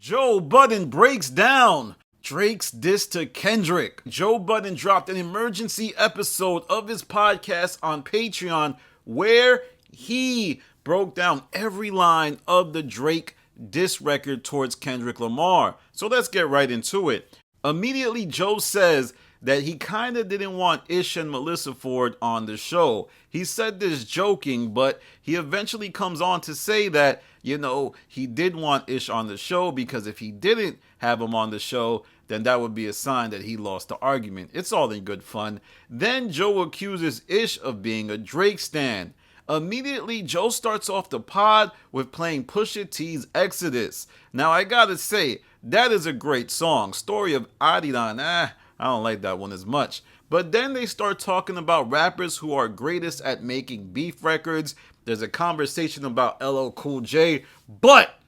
Joe Budden breaks down Drake's diss to Kendrick. Joe Budden dropped an emergency episode of his podcast on Patreon where he broke down every line of the Drake diss record towards Kendrick Lamar. So let's get right into it. Immediately, Joe says that he kind of didn't want Ish and Melissa Ford on the show. He said this joking, but he eventually comes on to say that, he did want Ish on the show because if he didn't have him on the show, then that would be a sign that he lost the argument. It's all in good fun. Then Joe accuses Ish of being a Drake stan. Immediately, Joe starts off the pod with playing Pusha T's Exodus. Now, I gotta say, that is a great song. Story of Adidan, I don't like that one as much. But then they start talking about rappers who are greatest at making beef records. There's a conversation about LL Cool J. But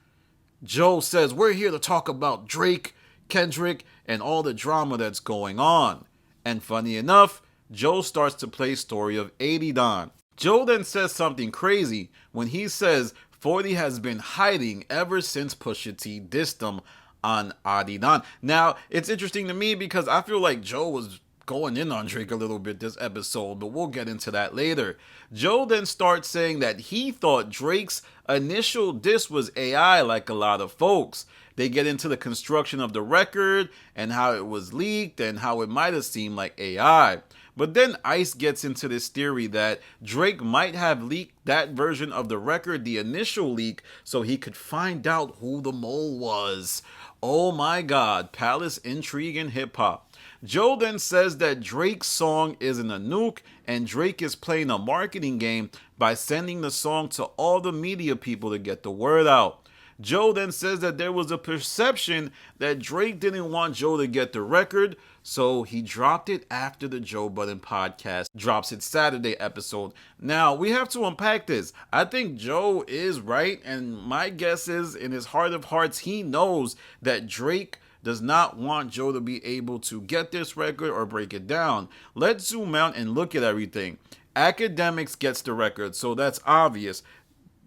Joe says, we're here to talk about Drake, Kendrick, and all the drama that's going on. And funny enough, Joe starts to play Story of Adidan. Joe then says something crazy when he says 40 has been hiding ever since Pusha T dissed him on Adidan. Now, it's interesting to me because I feel like Joe was going in on Drake a little bit this episode, but we'll get into that later. Joe then starts saying that he thought Drake's initial diss was AI like a lot of folks. They get into the construction of the record and how it was leaked and how it might have seemed like AI. But then Ice gets into this theory that Drake might have leaked that version of the record, the initial leak, so he could find out who the mole was. Oh my God, palace intrigue in hip hop. Joe then says that Drake's song isn't a nuke and Drake is playing a marketing game by sending the song to all the media people to get the word out. Joe then says that there was a perception that Drake didn't want Joe to get the record, so he dropped it after the Joe Budden podcast drops its Saturday episode. Now, we have to unpack this. I think Joe is right, and my guess is, in his heart of hearts, he knows that Drake does not want Joe to be able to get this record or break it down. Let's zoom out and look at everything. Academics gets the record, so that's obvious.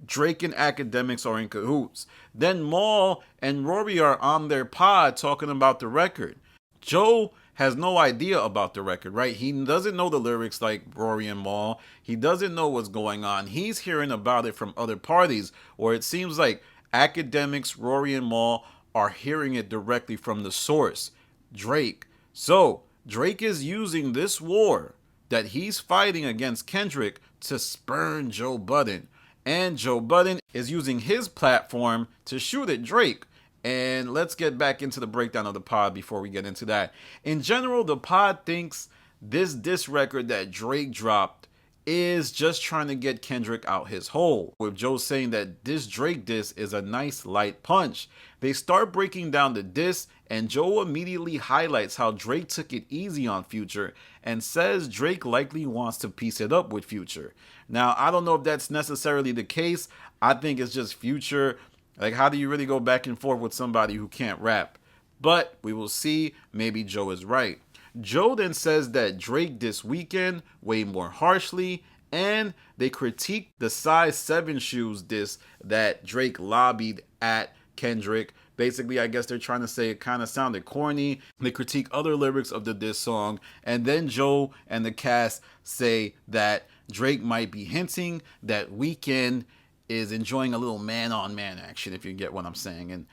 Drake and Academics are in cahoots. Then Mal and Rory are on their pod talking about the record. Joe has no idea about the record, right? He doesn't know the lyrics like Rory and Mal. He doesn't know what's going on. He's hearing about it from other parties, or it seems like Academics, Rory and Mal are hearing it directly from the source, Drake. So Drake is using this war that he's fighting against Kendrick to spurn Joe Budden. And Joe Budden is using his platform to shoot at Drake. And let's get back into the breakdown of the pod before we get into that. In general, the pod thinks this diss record that Drake dropped is just trying to get Kendrick out his hole, with Joe saying that this Drake diss is a nice light punch. They start breaking down the diss, and Joe immediately highlights how Drake took it easy on Future and says Drake likely wants to piece it up with Future. Now, I don't know if that's necessarily the case. I think it's just Future. Like, how do you really go back and forth with somebody who can't rap? But we will see. Maybe Joe is right. Joe then says that Drake this weekend way more harshly, and they critique the size 7 shoes diss that Drake lobbied at Kendrick. Basically, I guess they're trying to say it kind of sounded corny. They critique other lyrics of the diss song, and then Joe and the cast say that Drake might be hinting that Weeknd is enjoying a little man-on-man action, if you get what I'm saying. And,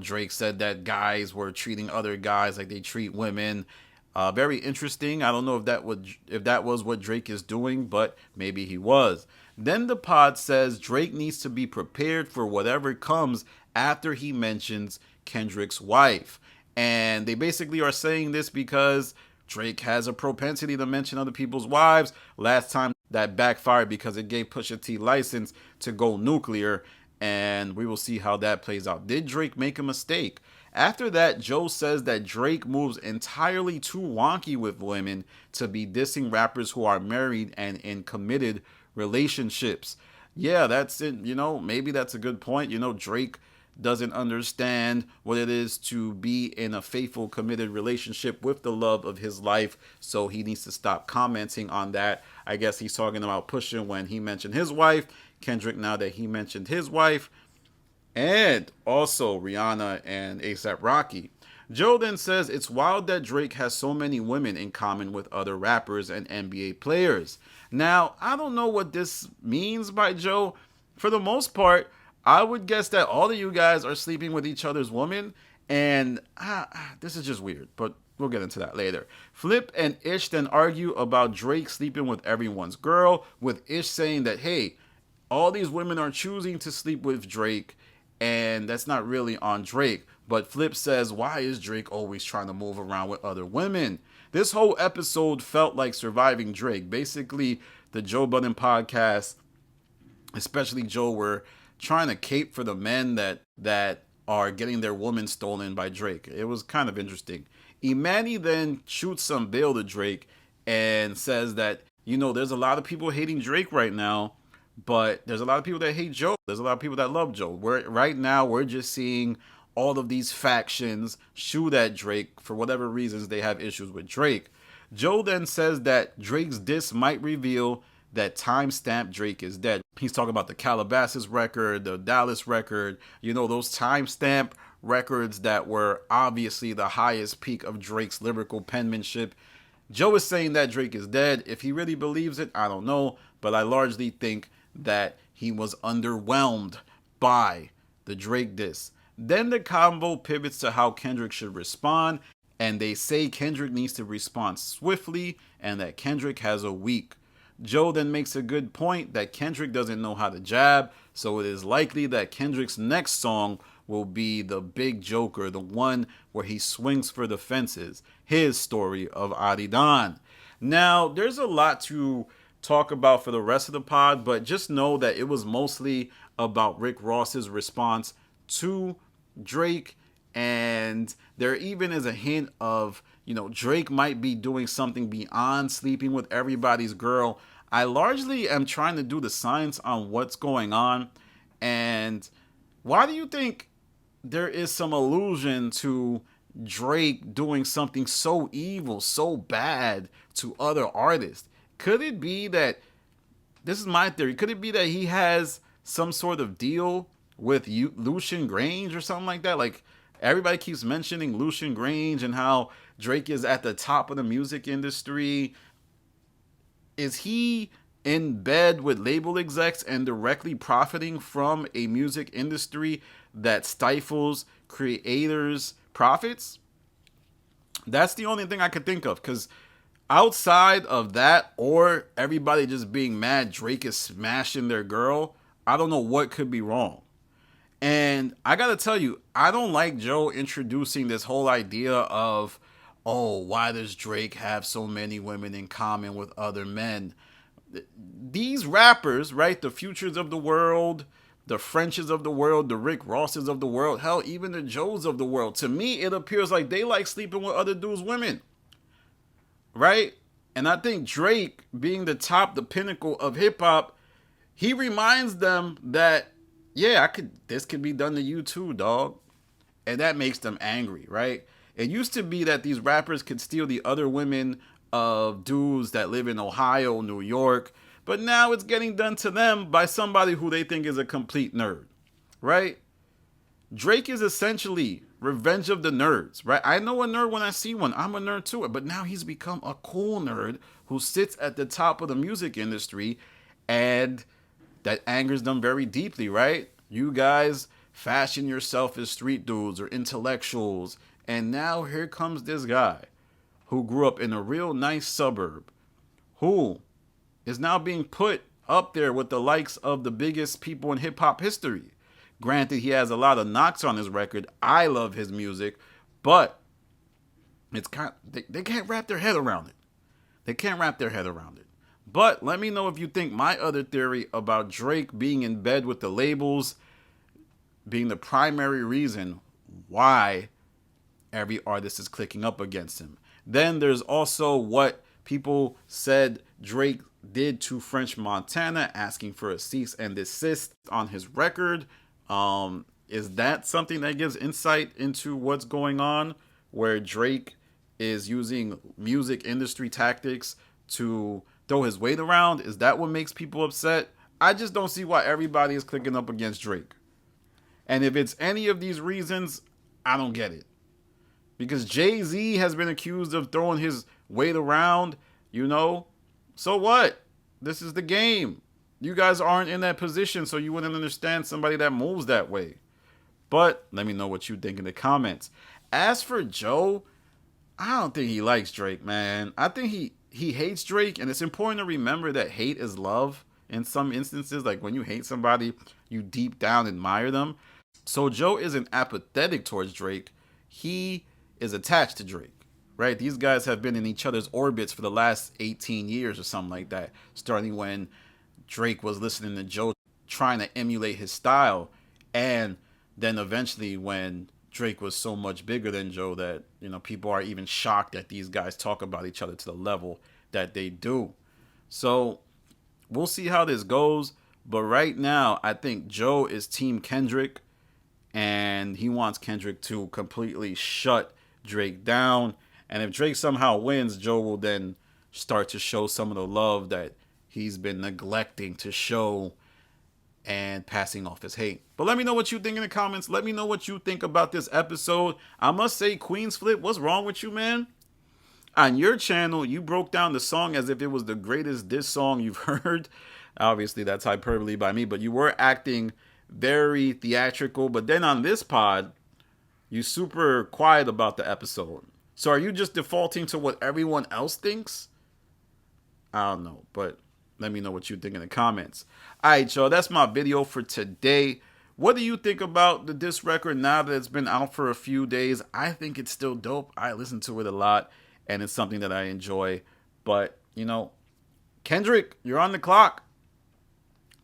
Drake said that guys were treating other guys like they treat women. Very interesting. I don't know if that was what Drake is doing, but maybe he was. Then the pod says Drake needs to be prepared for whatever comes after he mentions Kendrick's wife. And they basically are saying this because Drake has a propensity to mention other people's wives. Last time that backfired because it gave Pusha T license to go nuclear, and we will see how that plays out. Did Drake make a mistake? After that, Joe says that Drake moves entirely too wonky with women to be dissing rappers who are married and in committed relationships. Yeah, that's it. Maybe that's a good point. Drake doesn't understand what it is to be in a faithful, committed relationship with the love of his life, so he needs to stop commenting on that. I guess he's talking about Pusha when he mentioned his wife, Kendrick now that he mentioned his wife. and also Rihanna and ASAP Rocky. Joe then says it's wild that Drake has so many women in common with other rappers and NBA players. Now, I don't know what this means by Joe. For the most part, I would guess that all of you guys are sleeping with each other's women, and this is just weird, but we'll get into that later. Flip and Ish then argue about Drake sleeping with everyone's girl, with Ish saying that, hey, all these women are choosing to sleep with Drake, and that's not really on Drake. But Flip says, why is Drake always trying to move around with other women? This whole episode felt like Surviving Drake. Basically, the Joe Budden podcast, especially Joe, were trying to cape for the men that are getting their woman stolen by Drake. It was kind of interesting. Imani then shoots some bail to Drake and says that, there's a lot of people hating Drake right now, but there's a lot of people that hate Joe. There's a lot of people that love Joe. Right now, we're just seeing all of these factions shoot at Drake for whatever reasons they have issues with Drake. Joe then says that Drake's diss might reveal that timestamp Drake is dead. He's talking about the Calabasas record, the Dallas record, those timestamp records that were obviously the highest peak of Drake's lyrical penmanship. Joe is saying that Drake is dead. If he really believes it, I don't know, but I largely think that he was underwhelmed by the Drake diss. Then the combo pivots to how Kendrick should respond, and they say Kendrick needs to respond swiftly and that Kendrick has a week. Joe then makes a good point that Kendrick doesn't know how to jab, so it is likely that Kendrick's next song will be the big joker, the one where he swings for the fences, his story of Adidan. Now, there's a lot to talk about for the rest of the pod, but just know that it was mostly about Rick Ross's response to Drake, and there even is a hint of, Drake might be doing something beyond sleeping with everybody's girl. I largely am trying to do the science on what's going on, and why do you think there is some allusion to Drake doing something so evil, so bad to other artists? Could it be that, this is my theory, could it be that he has some sort of deal with Lucian Grange or something like that? Like, everybody keeps mentioning Lucian Grange and how Drake is at the top of the music industry. Is he in bed with label execs and directly profiting from a music industry that stifles creators' profits? That's the only thing I could think of, because outside of that, or everybody just being mad Drake is smashing their girl, I don't know what could be wrong. And I gotta tell you, I don't like Joe introducing this whole idea of, why does Drake have so many women in common with other men? These rappers, right, the Futures of the world, the Frenches of the world, the Rick Rosses of the world, hell, even the Joes of the world, to me, it appears like they like sleeping with other dudes' women, right? And I think Drake, being the top, the pinnacle of hip-hop, he reminds them that, yeah, this could be done to you too, dog. And that makes them angry, right? It used to be that these rappers could steal the other women of dudes that live in Ohio, New York, but now it's getting done to them by somebody who they think is a complete nerd, right? Drake is essentially Revenge of the Nerds, right? I know a nerd when I see one. I'm a nerd too, but now he's become a cool nerd who sits at the top of the music industry, and that angers them very deeply, right? You guys fashion yourself as street dudes or intellectuals, and now here comes this guy who grew up in a real nice suburb, who is now being put up there with the likes of the biggest people in hip-hop history. Granted, he has a lot of knocks on his record. I love his music, but it's they can't wrap their head around it. They can't wrap their head around it. But let me know if you think my other theory about Drake being in bed with the labels being the primary reason why every artist is clicking up against him. Then there's also what people said Drake did to French Montana, asking for a cease and desist on his record. Is that something that gives insight into what's going on, where Drake is using music industry tactics to throw his weight around? Is that what makes people upset? I just don't see why everybody is clicking up against Drake. And if it's any of these reasons, I don't get it. Because Jay-Z has been accused of throwing his weight around, you know. So what? This is the game. You guys aren't in that position, so you wouldn't understand somebody that moves that way. But let me know what you think in the comments. As for Joe, I don't think he likes Drake, man. I think he hates Drake, and it's important to remember that hate is love in some instances. Like when you hate somebody, you deep down admire them. So Joe isn't apathetic towards Drake. He is attached to Drake, right? These guys have been in each other's orbits for the last 18 years or something like that, starting when Drake was listening to Joe, trying to emulate his style, and then eventually when Drake was so much bigger than Joe that, you know, people are even shocked that these guys talk about each other to the level that they do. So we'll see how this goes. But right now, I think Joe is Team Kendrick, and he wants Kendrick to completely shut Drake down. And if Drake somehow wins, Joe will then start to show some of the love that he's been neglecting to show and passing off his hate. But let me know what you think in the comments. Let me know what you think about this episode. I must say, Queen's Flip, what's wrong with you, man? On your channel, you broke down the song as if it was the greatest diss song you've heard. Obviously, that's hyperbole by me, but you were acting very theatrical. But then on this pod, you super quiet about the episode. So are you just defaulting to what everyone else thinks? I don't know, but let me know what you think in the comments. All right, y'all, that's my video for today. What do you think about the diss record now that it's been out for a few days? I think it's still dope. I listen to it a lot, and it's something that I enjoy. But, you know, Kendrick, you're on the clock.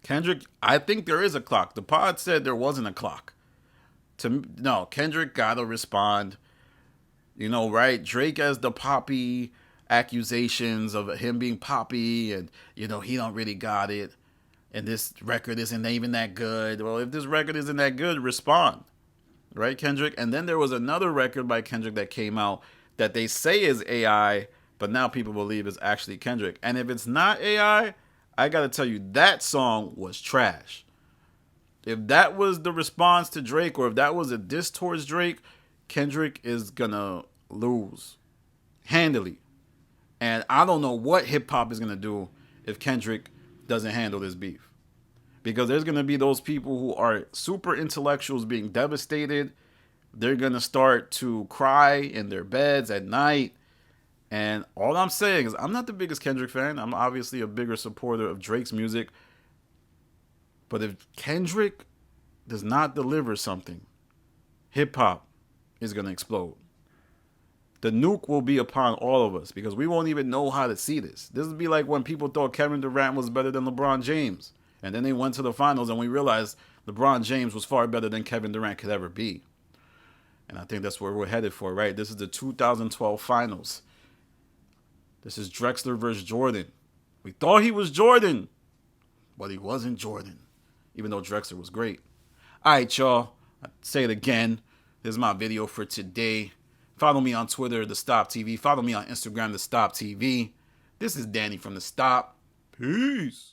Kendrick, I think there is a clock. The pod said there wasn't a clock. No, Kendrick gotta respond. You know, right? Drake has the poppy accusations of him being poppy, and, you know, he don't really got it. And this record isn't even that good. Well, if this record isn't that good, respond. Right, Kendrick? And then there was another record by Kendrick that came out that they say is AI, but now people believe is actually Kendrick. And if it's not AI, I gotta tell you, that song was trash. If that was the response to Drake, or if that was a diss towards Drake, Kendrick is gonna lose handily. And I don't know what hip-hop is gonna do if Kendrick doesn't handle this beef. Because there's gonna be those people who are super intellectuals being devastated. They're gonna start to cry in their beds at night. And all I'm saying is, I'm not the biggest Kendrick fan. I'm obviously a bigger supporter of Drake's music. But if Kendrick does not deliver something, hip-hop is going to explode. The nuke will be upon all of us because we won't even know how to see this. This would be like when people thought Kevin Durant was better than LeBron James. And then they went to the finals and we realized LeBron James was far better than Kevin Durant could ever be. And I think that's where we're headed for, right? This is the 2012 finals. This is Drexler versus Jordan. We thought he was Jordan, but he wasn't Jordan, even though Drexler was great. All right, y'all. I'll say it again. This is my video for today. Follow me on Twitter, The Stop TV. Follow me on Instagram, The Stop TV. This is Danny from The Stop. Peace.